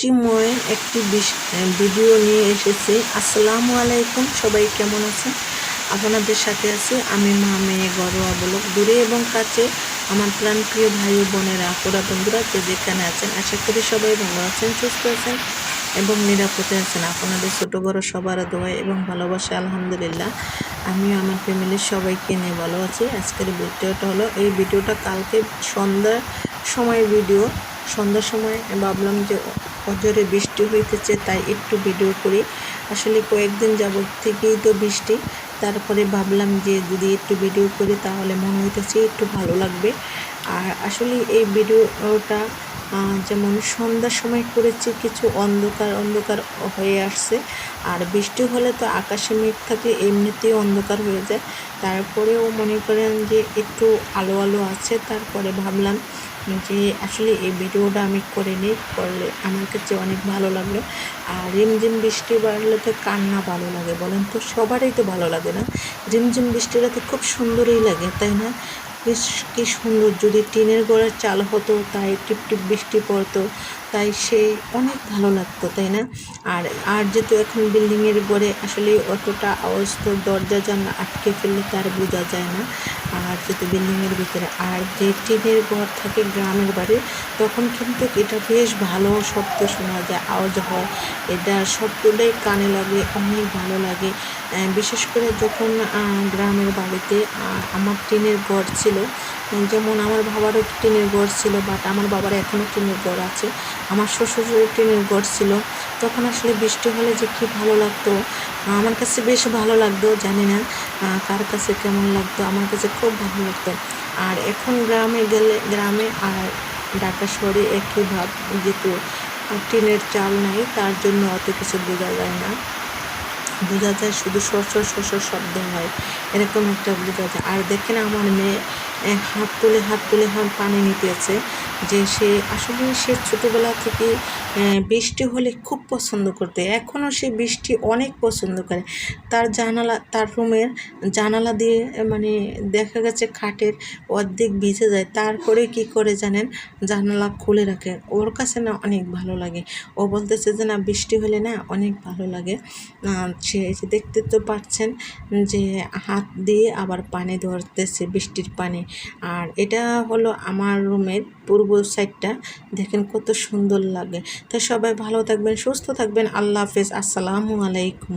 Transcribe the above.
বৃষ্টিময় একটি ভিডিও নিয়ে এসেছি। আসসালামু আলাইকুম, সবাই কেমন আছেন? আপনাদের সাথে আছি আমি মা মেয়ে ঘরোয়া ব্লগ। দূরে এবং কাছে আমার প্রাণপ্রিয় ভাই ও বোনেরা, আপুরা, বন্ধুরা যে যেখানে আছেন, আশা করি সবাই ভালো আছেন, সুস্থ আছেন এবং নিরাপদে আছেন। আপনাদের ছোটো বড় সবার দোয়া এবং ভালোবাসা আলহামদুলিল্লাহ আমিও আমার ফ্যামিলির সবাইকে নিয়ে ভালো আছি। আজকের ভিডিওটা হলো, এই ভিডিওটা কালকে সন্ধ্যার সময় সন্ধ্যার সময় ভাবলাম যে অজরে বৃষ্টি হইতেছে, তাই একটু ভিডিও করি। আসলে কয়েকদিন যাবত থেকেই তো বৃষ্টি, তারপরে ভাবলাম যে যদি একটু ভিডিও করি তাহলে মনে হইতেছে একটু ভালো লাগবে। আর আসলে এই ভিডিওটা যেমন সন্ধ্যার সময় করেছি, কিছু অন্ধকার অন্ধকার হয়ে আসছে। আর বৃষ্টি হলে তো আকাশে মেঘ থাকলে এমনিতেই অন্ধকার হয়ে যায়, তারপরেও মনে করেন যে একটু আলো আলো আছে। তারপরে ভাবলাম যে আসলে এই ভিডিওটা আমি করে নিই, করলে আমার কাছে অনেক ভালো লাগলো। আর রিমঝিম বৃষ্টি বাড়লে তো কান্না ভালো লাগে বলেন তো? সবারই তো ভালো লাগে না? রিমঝিম বৃষ্টিটা তো খুব সুন্দরই লাগে, তাই না? বেশ কী সুন্দর, যদি টিনের ঘরের চাল হতো, তাই টিপ টিপ বৃষ্টি পড়তো, তাই সেই অনেক ভালো লাগতো, তাই না? আর যেহেতু এখন বিল্ডিংয়ের ঘরে আসলে অতটা আওয়াজ, তো দরজা জানলা আটকে ফেললে তার বোঝা যায় না। আর যেহেতু বিল্ডিংয়ের ভিতরে, আর যে টিনের ঘর থাকে গ্রামের বাড়ি, তখন কিন্তু এটা বেশ ভালো শব্দ শোনা যায়, আওয়াজ হয়, এটা শব্দটাই কানে লাগে, অনেক ভালো লাগে। বিশেষ করে যখন গ্রামের বাড়িতে আমার টিনের ঘর ছিল, যেমন আমার বাবারও টিনের ঘর ছিল, বাট আমার বাবার এখনও টিনের ঘর আছে, আমার শ্বশুরের টিনের ঘর ছিল। তখন আসলে বৃষ্টি হলে যে কী ভালো লাগতো, আমার কাছে বেশ ভালো লাগতো, জানি না কার কাছে কেমন লাগতো, আমার কাছে খুব ভালো লাগতো। আর এখন গ্রামে গেলে, গ্রামে আর ঢাকা শহরে একই ভাব, যেহেতু টিনের চাল নাই, তার জন্য অত কিছু বোঝা যায় না। বোঝা যায় শুধু সরসর সরসর শব্দ হয়, এরকম একটা বোঝা যায়। আর দেখেন আমার মেয়ে হাত তুলে পানি নিতেছে, যে সে আসলে সে ছোটোবেলা থেকে বৃষ্টি হলে খুব পছন্দ করতে, এখনও সে বৃষ্টি অনেক পছন্দ করে। তার রুমের জানালা দিয়ে মানে দেখা গেছে খাটের অর্ধেক ভিজে যায়, তারপরে কি করে জানেন, জানালা খুলে রাখে। ওর কাছে না অনেক ভালো লাগে, ও বলতেছে যে না, বৃষ্টি হলে না অনেক ভালো লাগে। সে দেখতে তো পাচ্ছেন যে হাত দিয়ে আবার পানি ধরতেছে, বৃষ্টির পানি। আর এটা হলো আমার রুমের পূর্ব সাইডটা, দেখেন কত সুন্দর লাগে। তো সবাই ভালো থাকবেন, সুস্থ থাকবেন, আল্লাহ হাফেজ, আসসালামু আলাইকুম।